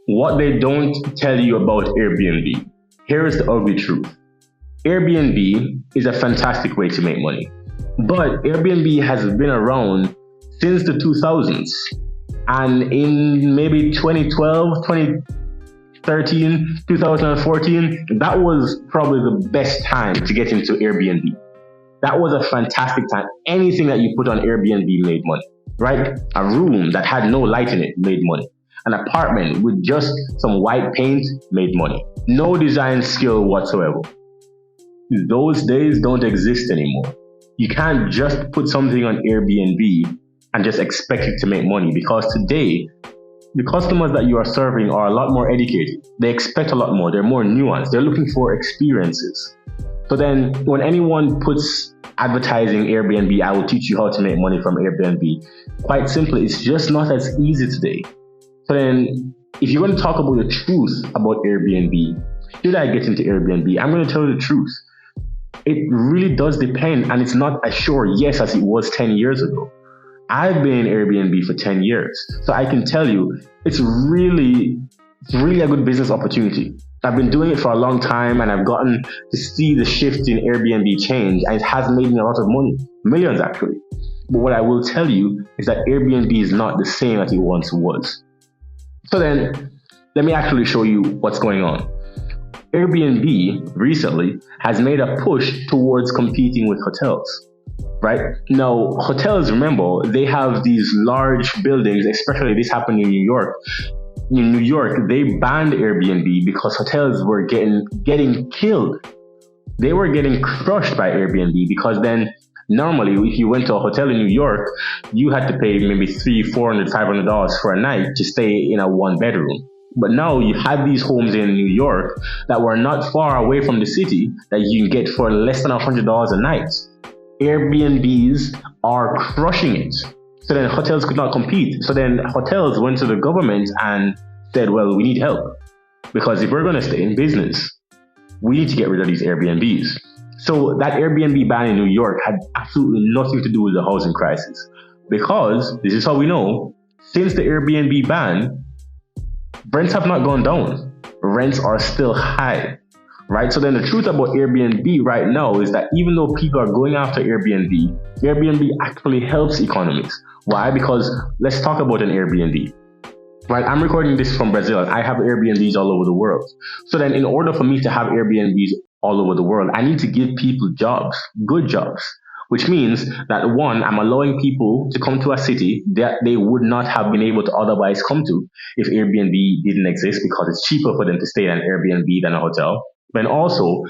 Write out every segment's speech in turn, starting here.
What they don't tell you about Airbnb. Here is the ugly truth. Airbnb is a fantastic way to make money. But Airbnb has been around since the 2000s. And in maybe 2012, 2013, 2014, that was probably the best time to get into Airbnb. That was a fantastic time. Anything that you put on Airbnb made money, right? A room that had no light in it made money. An apartment with just some white paint made money. No design skill whatsoever. Those days don't exist anymore. You can't just put something on Airbnb and just expect it to make money, because today the customers that you are serving are a lot more educated. They expect a lot more. They're more nuanced. They're looking for experiences. So then when anyone puts advertising Airbnb, I will teach you how to make money from Airbnb. Quite simply, it's just not as easy today. So then if you're going to talk about the truth about Airbnb, should I get into Airbnb? I'm going to tell you the truth. It really does depend, and it's not as sure yes as it was 10 years ago. I've been in Airbnb for 10 years, so I can tell you it's really a good business opportunity. I've been doing it for a long time, and I've gotten to see the shift in Airbnb change, and it has made me a lot of money, millions actually. But what I will tell you is that Airbnb is not the same as it once was. So then, let me actually show you what's going on. Airbnb recently has made a push towards competing with hotels, right? Now, hotels, remember, they have these large buildings, especially this happened in New York. In New York, they banned Airbnb because hotels were getting killed. They were getting crushed by Airbnb, because then normally if you went to a hotel in New York, you had to pay maybe $300, $400, $500 for a night to stay in a one bedroom. But now you have these homes in New York that were not far away from the city that you can get for less than $100 a night. Airbnbs are crushing it. So then hotels could not compete. So then hotels went to the government and said, well, we need help, because if we're going to stay in business, we need to get rid of these Airbnbs. So that Airbnb ban in New York had absolutely nothing to do with the housing crisis, because this is how we know, since the Airbnb ban, rents have not gone down. Rents are still high, right? So then the truth about Airbnb right now is that even though people are going after Airbnb, Airbnb actually helps economies. Why? Because let's talk about an Airbnb. Right, I'm recording this from Brazil, and I have Airbnbs all over the world. So then in order for me to have Airbnbs all over the world, I need to give people jobs, good jobs, which means that one, I'm allowing people to come to a city that they would not have been able to otherwise come to if Airbnb didn't exist, because it's cheaper for them to stay in an Airbnb than a hotel. But also,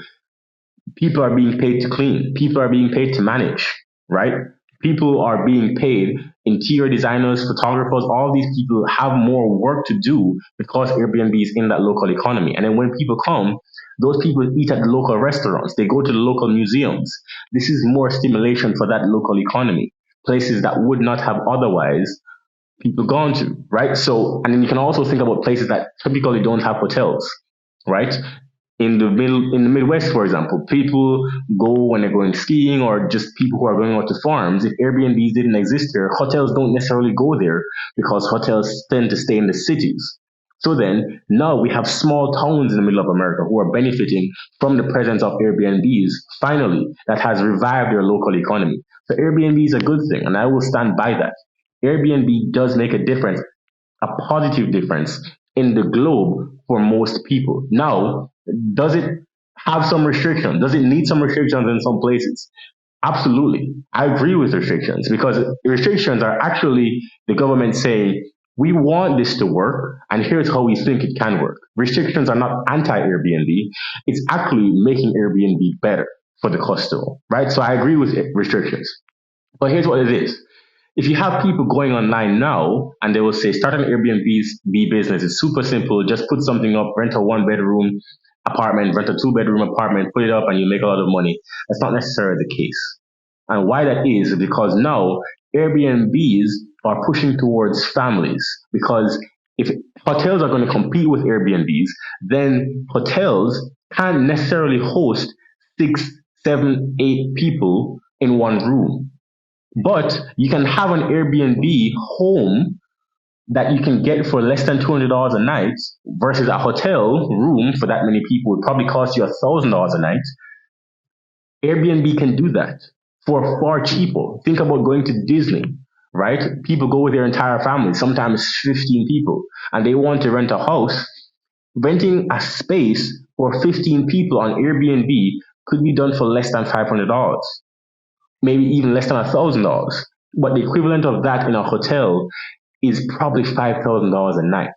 people are being paid to clean, people are being paid to manage, right? People are being paid, interior designers, photographers, all these people have more work to do because Airbnb is in that local economy. And then when people come, those people eat at the local restaurants, they go to the local museums. This is more stimulation for that local economy, places that would not have otherwise people gone to, right? So, and then you can also think about places that typically don't have hotels, right? In the Midwest, for example, people go when they're going skiing, or just people who are going out to farms. If Airbnbs didn't exist there, hotels don't necessarily go there, because hotels tend to stay in the cities. So then now we have small towns in the middle of America who are benefiting from the presence of Airbnbs, finally, that has revived their local economy. So Airbnb is a good thing, and I will stand by that. Airbnb does make a difference, a positive difference in the globe for most people. Now, does it have some restrictions? Does it need some restrictions in some places? Absolutely. I agree with restrictions, because restrictions are actually the government saying, we want this to work, and here's how we think it can work. Restrictions are not anti-Airbnb. It's actually making Airbnb better for the customer, right? So I agree with restrictions. But here's what it is. If you have people going online now and they will say, start an Airbnb business, it's super simple. Just put something up, rent a one bedroom apartment, rent a two bedroom apartment, put it up, and you make a lot of money. That's not necessarily the case. And why that is because now Airbnbs are pushing towards families, because if hotels are going to compete with Airbnbs, then hotels can't necessarily host 6, 7, 8 people in one room. But you can have an Airbnb home that you can get for less than $200 a night versus a hotel room for that many people would probably cost you $1,000 a night. Airbnb can do that for far cheaper. Think about going to Disney, right? People go with their entire family, sometimes 15 people, and they want to rent a house. Renting a space for 15 people on Airbnb could be done for less than $500, maybe even less than $1,000. But the equivalent of that in a hotel is probably $5,000 a night.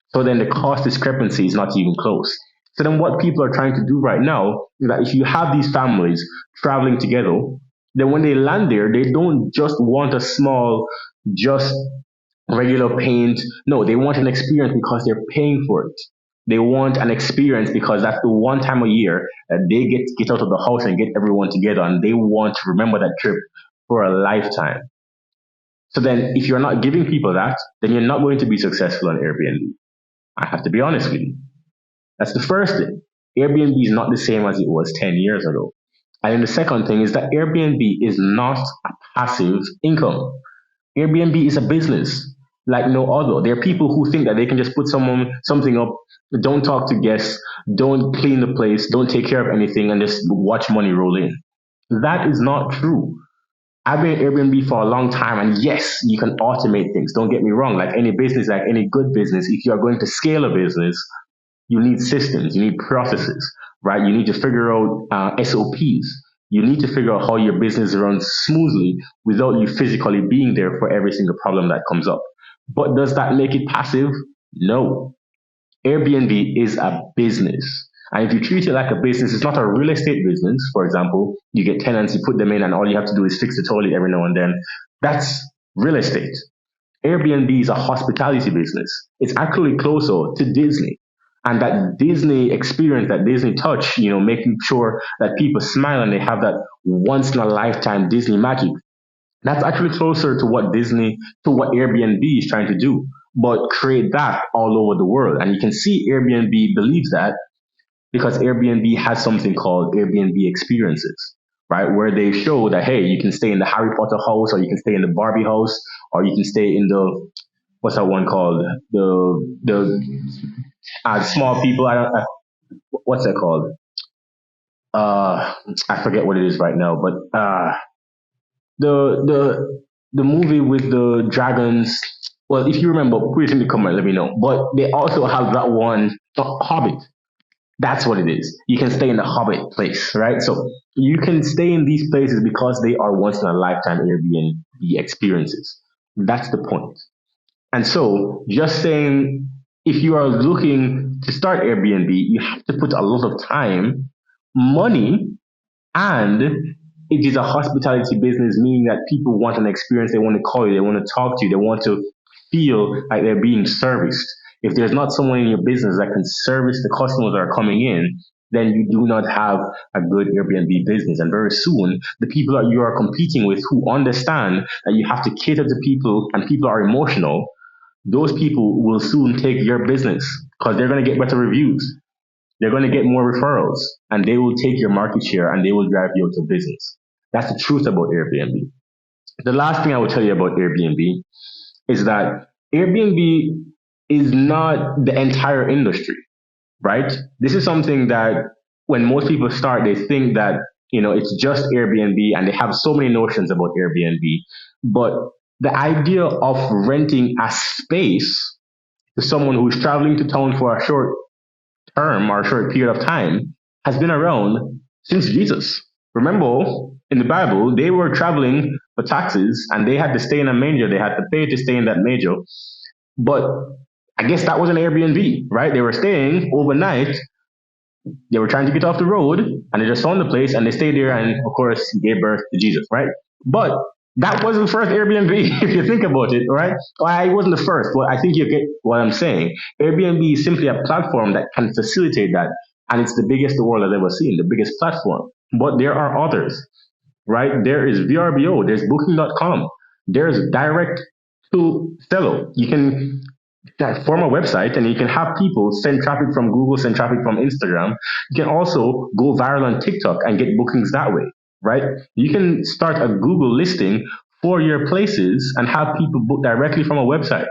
So then the cost discrepancy is not even close. So then what people are trying to do right now is that if you have these families traveling together, then when they land there, they don't just want a small, just regular paint. No, they want an experience because they're paying for it. They want an experience because that's the one time a year that they get out of the house and get everyone together, and they want to remember that trip for a lifetime. So then if you're not giving people that, then you're not going to be successful on Airbnb. I have to be honest with you. That's the first thing. Airbnb is not the same as it was 10 years ago. And then the second thing is that Airbnb is not a passive income. Airbnb is a business like no other. There are people who think that they can just put something up, don't talk to guests, don't clean the place, don't take care of anything, and just watch money roll in. That is not true. I've been at Airbnb for a long time, and yes, you can automate things. Don't get me wrong. Like any business, like any good business, if you are going to scale a business, you need systems, you need processes, right? You need to figure out SOPs. You need to figure out how your business runs smoothly without you physically being there for every single problem that comes up. But does that make it passive? No. Airbnb is a business. And if you treat it like a business, it's not a real estate business. For example, you get tenants, you put them in, and all you have to do is fix the toilet every now and then. That's real estate. Airbnb is a hospitality business. It's actually closer to Disney. And that Disney experience, that Disney touch, making sure that people smile and they have that once in a lifetime Disney magic, that's actually closer to what Airbnb is trying to do, but create that all over the world. And you can see Airbnb believes that because Airbnb has something called Airbnb Experiences, right? Where they show that, hey, you can stay in the Harry Potter house, or you can stay in the Barbie house, or you can stay in the, what's that one called? The small people, what's that called? I forget what it is right now, but the the movie with the dragons. Well, if you remember, please in the comment, let me know. But they also have that one, the Hobbit. That's what it is. You can stay in the Hobbit place, right? So you can stay in these places because they are once in a lifetime Airbnb experiences. That's the point. And so just saying, if you are looking to start Airbnb, you have to put a lot of time, money, and it is a hospitality business, meaning that people want an experience. They want to call you, they want to talk to you, they want to feel like they're being serviced. If there's not someone in your business that can service the customers that are coming in, then you do not have a good Airbnb business. And very soon, the people that you are competing with who understand that you have to cater to people and people are emotional, those people will soon take your business because they're going to get better reviews. They're going to get more referrals and they will take your market share and they will drive you out of business. That's the truth about Airbnb. The last thing I will tell you about Airbnb is that Airbnb is not the entire industry, right? This is something that when most people start, they think that, it's just Airbnb and they have so many notions about Airbnb. But the idea of renting a space to someone who's traveling to town for a short term or a short period of time has been around since Jesus. Remember, in the Bible, they were traveling for taxes and they had to stay in a manger. They had to pay to stay in that manger. But I guess that was an Airbnb, right? They were staying overnight. They were trying to get off the road and they just found the place and they stayed there and, of course, gave birth to Jesus, right? But that wasn't the first Airbnb, if you think about it, right? Well, it wasn't the first, but I think you get what I'm saying. Airbnb is simply a platform that can facilitate that. And it's the biggest the world has ever seen, the biggest platform. But there are others, right? There is VRBO, there's Booking.com, there's direct to seller. You can form a website and you can have people send traffic from Google, send traffic from Instagram. You can also go viral on TikTok and get bookings that way, right? You can start a Google listing for your places and have people book directly from a website.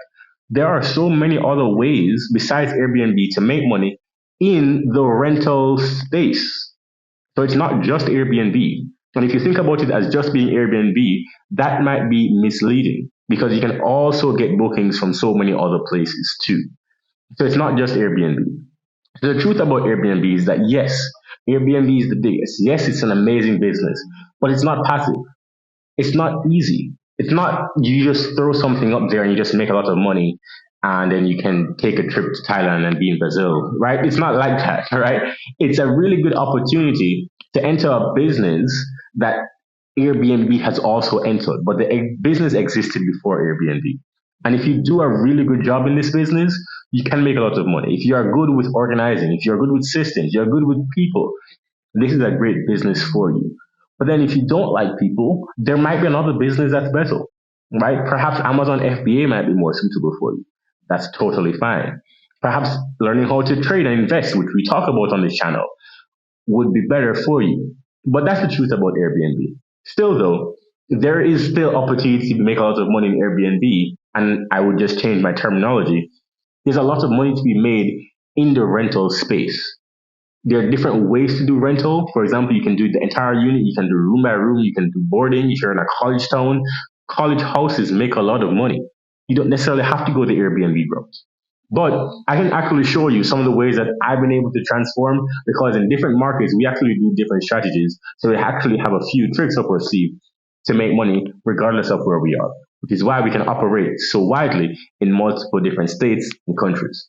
there are so many other ways besides Airbnb to make money in the rental space. So it's not just Airbnb. And if you think about it as just being Airbnb, that might be misleading because you can also get bookings from so many other places too. So it's not just Airbnb. So the truth about Airbnb is that yes, Airbnb is the biggest. Yes, it's an amazing business, but it's not passive. It's not easy. It's not you just throw something up there and you just make a lot of money and then you can take a trip to Thailand and be in Brazil, right? It's not like that, right? It's a really good opportunity to enter a business that Airbnb has also entered, but the business existed before Airbnb. And if you do a really good job in this business, you can make a lot of money. If you are good with organizing, if you're good with systems, you're good with people, this is a great business for you. But then if you don't like people, there might be another business that's better, right? Perhaps Amazon FBA might be more suitable for you. That's totally fine. Perhaps learning how to trade and invest, which we talk about on this channel, would be better for you. But that's the truth about Airbnb. Still though, there is still opportunity to make a lot of money in Airbnb, and I would just change my terminology. There's a lot of money to be made in the rental space. There are different ways to do rental. For example, you can do the entire unit, you can do room by room, you can do boarding. If you're in a college town, college houses make a lot of money. You don't necessarily have to go the Airbnb route. But I can actually show you some of the ways that I've been able to transform because in different markets, we actually do different strategies. So we actually have a few tricks up our sleeve to make money regardless of where we are, which is why we can operate so widely in multiple different states and countries.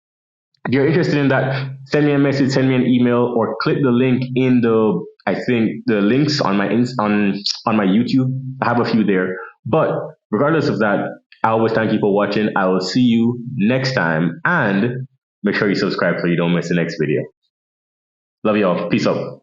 If you're interested in that, send me a message, send me an email, or click the link in the I think the links on my on my YouTube. I have a few there. But regardless of that, I always thank you for watching. I will see you next time, and make sure you subscribe so you don't miss the next video. Love you all. Peace out.